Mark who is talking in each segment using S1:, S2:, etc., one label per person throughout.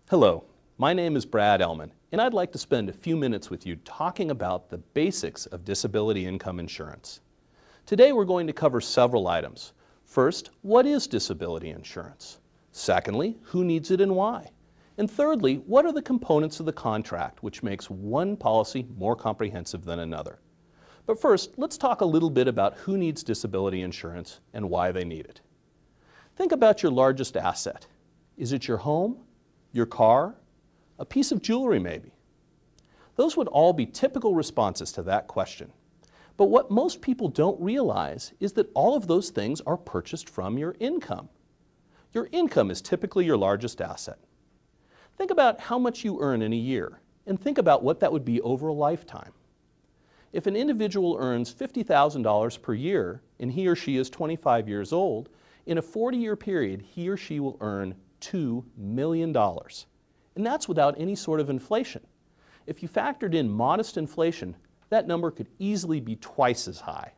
S1: Hello, my name is Brad Ellman, and I'd like to spend a few minutes with you talking about the basics of disability income insurance. Today we're going to cover several items. First, what is disability insurance? Secondly, who needs it and why? And thirdly, what are the components of the contract which makes one policy more comprehensive than another? But first, let's talk a little bit about who needs disability insurance and why they need it. Think about your largest asset. Is it your home? Your car? A piece of jewelry maybe? Those would all be typical responses to that question. But what most people don't realize is that all of those things are purchased from your income. Your income is typically your largest asset. Think about how much you earn in a year, and think about what that would be over a lifetime. If an individual earns $50,000 per year and he or she is 25 years old, in a 40-year period he or she will earn $2 million. And that's without any sort of inflation. If you factored in modest inflation, that number could easily be twice as high.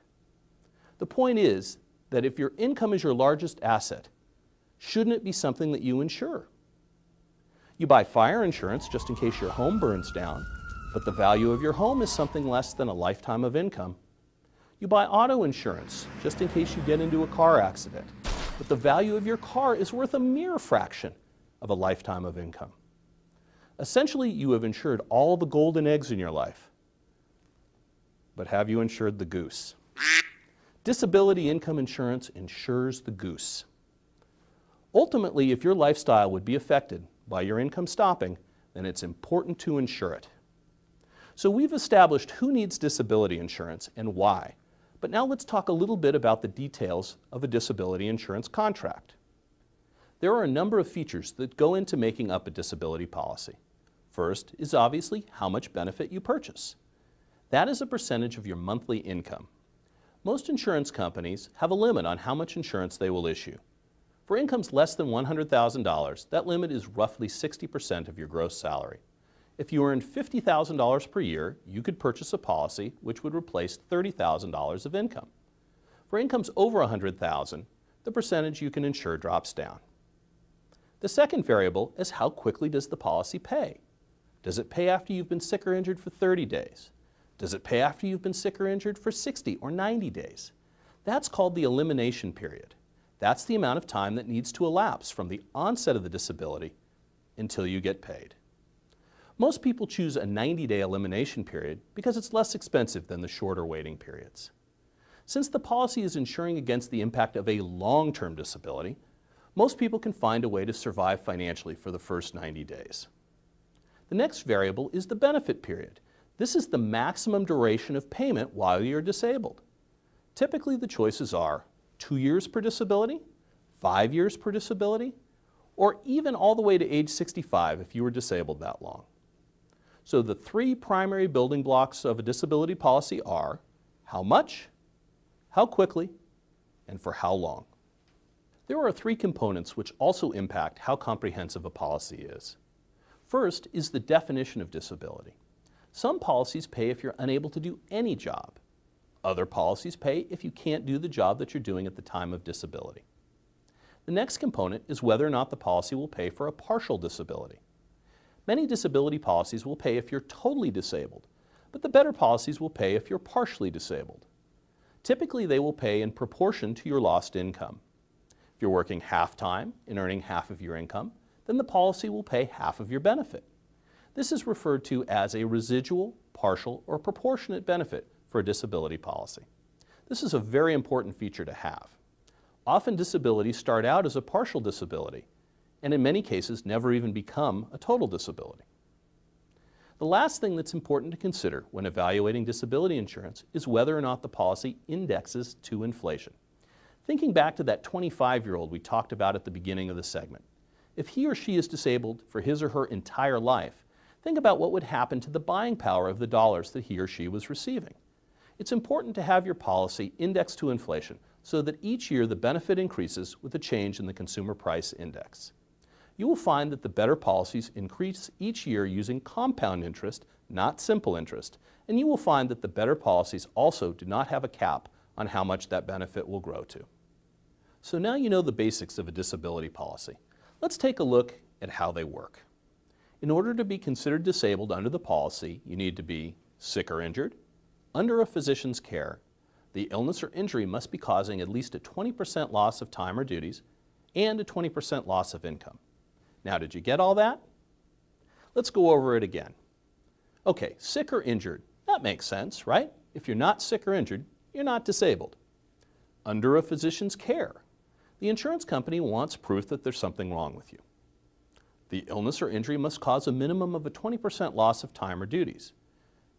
S1: The point is that if your income is your largest asset, shouldn't it be something that you insure? You buy fire insurance just in case your home burns down, but the value of your home is something less than a lifetime of income. You buy auto insurance just in case you get into a car accident, but the value of your car is worth a mere fraction of a lifetime of income. Essentially, you have insured all the golden eggs in your life. But have you insured the goose? Disability income insurance insures the goose. Ultimately, if your lifestyle would be affected by your income stopping, then it's important to insure it. So we've established who needs disability insurance and why. But now let's talk a little bit about the details of a disability insurance contract. There are a number of features that go into making up a disability policy. First is obviously how much benefit you purchase. That is a percentage of your monthly income. Most insurance companies have a limit on how much insurance they will issue. For incomes less than $100,000, that limit is roughly 60% of your gross salary. If you earned $50,000 per year, you could purchase a policy which would replace $30,000 of income. For incomes over $100,000, the percentage you can insure drops down. The second variable is how quickly does the policy pay? Does it pay after you've been sick or injured for 30 days? Does it pay after you've been sick or injured for 60 or 90 days? That's called the elimination period. That's the amount of time that needs to elapse from the onset of the disability until you get paid. Most people choose a 90-day elimination period because it's less expensive than the shorter waiting periods. Since the policy is insuring against the impact of a long-term disability, most people can find a way to survive financially for the first 90 days. The next variable is the benefit period. This is the maximum duration of payment while you're disabled. Typically the choices are 2 years per disability, 5 years per disability, or even all the way to age 65 if you were disabled that long. So the three primary building blocks of a disability policy are how much, how quickly, and for how long. There are three components which also impact how comprehensive a policy is. First is the definition of disability. Some policies pay if you're unable to do any job. Other policies pay if you can't do the job that you're doing at the time of disability. The next component is whether or not the policy will pay for a partial disability. Many disability policies will pay if you're totally disabled, but the better policies will pay if you're partially disabled. Typically, they will pay in proportion to your lost income. If you're working half-time and earning half of your income, then the policy will pay half of your benefit. This is referred to as a residual, partial, or proportionate benefit for a disability policy. This is a very important feature to have. Often disabilities start out as a partial disability, and in many cases never even become a total disability. The last thing that's important to consider when evaluating disability insurance is whether or not the policy indexes to inflation. Thinking back to that 25-year-old we talked about at the beginning of the segment, if he or she is disabled for his or her entire life, think about what would happen to the buying power of the dollars that he or she was receiving. It's important to have your policy indexed to inflation so that each year the benefit increases with a change in the consumer price index. You will find that the better policies increase each year using compound interest, not simple interest, and you will find that the better policies also do not have a cap on how much that benefit will grow to. So now you know the basics of a disability policy. Let's take a look at how they work. In order to be considered disabled under the policy, you need to be sick or injured, under a physician's care, the illness or injury must be causing at least a 20% loss of time or duties, and a 20% loss of income. Now, did you get all that? Let's go over it again. Okay, sick or injured. That makes sense, right? If you're not sick or injured, you're not disabled. Under a physician's care. The insurance company wants proof that there's something wrong with you. The illness or injury must cause a minimum of a 20% loss of time or duties.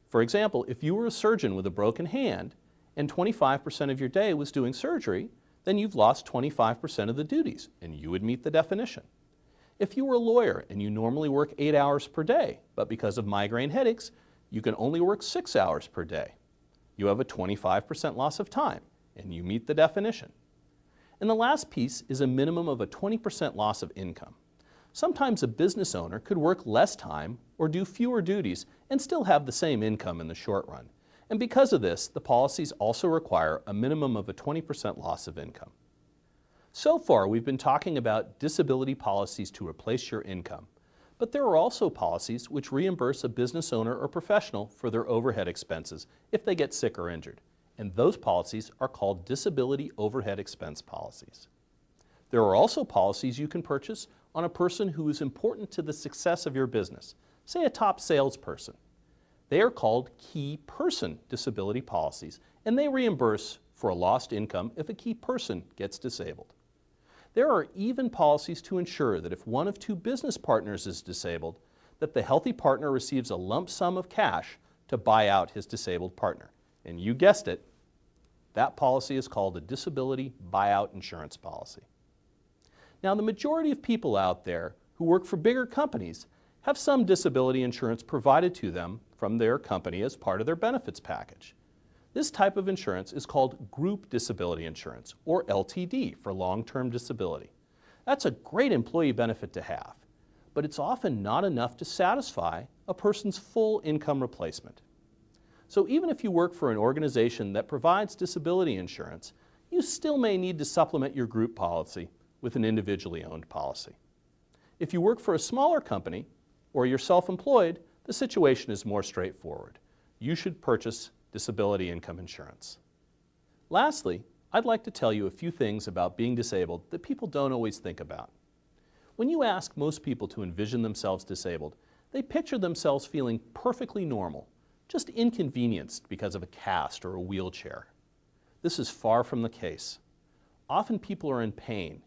S1: For example, if you were a surgeon with a broken hand and 25% of your day was doing surgery, then you've lost 25% of the duties, and you would meet the definition. If you were a lawyer and you normally work 8 hours per day, but because of migraine headaches, you can only work 6 hours per day, you have a 25% loss of time, and you meet the definition. And the last piece is a minimum of a 20% loss of income. Sometimes a business owner could work less time or do fewer duties and still have the same income in the short run. And because of this, the policies also require a minimum of a 20% loss of income. So far, we've been talking about disability policies to replace your income, but there are also policies which reimburse a business owner or professional for their overhead expenses if they get sick or injured, and those policies are called disability overhead expense policies. There are also policies you can purchase on a person who is important to the success of your business, say a top salesperson. They are called key person disability policies, and they reimburse for a lost income if a key person gets disabled. There are even policies to ensure that if one of two business partners is disabled, that the healthy partner receives a lump sum of cash to buy out his disabled partner. And you guessed it, that policy is called a disability buyout insurance policy. Now, the majority of people out there who work for bigger companies have some disability insurance provided to them from their company as part of their benefits package. This type of insurance is called group disability insurance, or LTD for long-term disability. That's a great employee benefit to have, but it's often not enough to satisfy a person's full income replacement. So even if you work for an organization that provides disability insurance, you still may need to supplement your group policy with an individually owned policy. If you work for a smaller company or you're self-employed, the situation is more straightforward. You should purchase disability income insurance. Lastly, I'd like to tell you a few things about being disabled that people don't always think about. When you ask most people to envision themselves disabled, they picture themselves feeling perfectly normal, just inconvenienced because of a cast or a wheelchair. This is far from the case. Often people are in pain,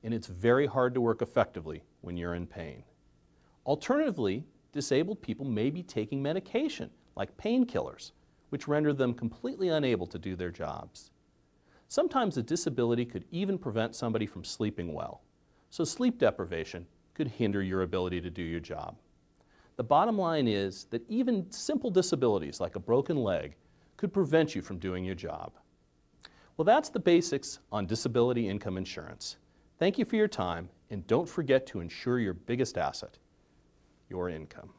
S1: and it's very hard to work effectively when you're in pain. Alternatively, disabled people may be taking medication, like painkillers, which render them completely unable to do their jobs. Sometimes a disability could even prevent somebody from sleeping well, so sleep deprivation could hinder your ability to do your job. The bottom line is that even simple disabilities like a broken leg could prevent you from doing your job. Well, that's the basics on disability income insurance. Thank you for your time, and don't forget to insure your biggest asset, your income.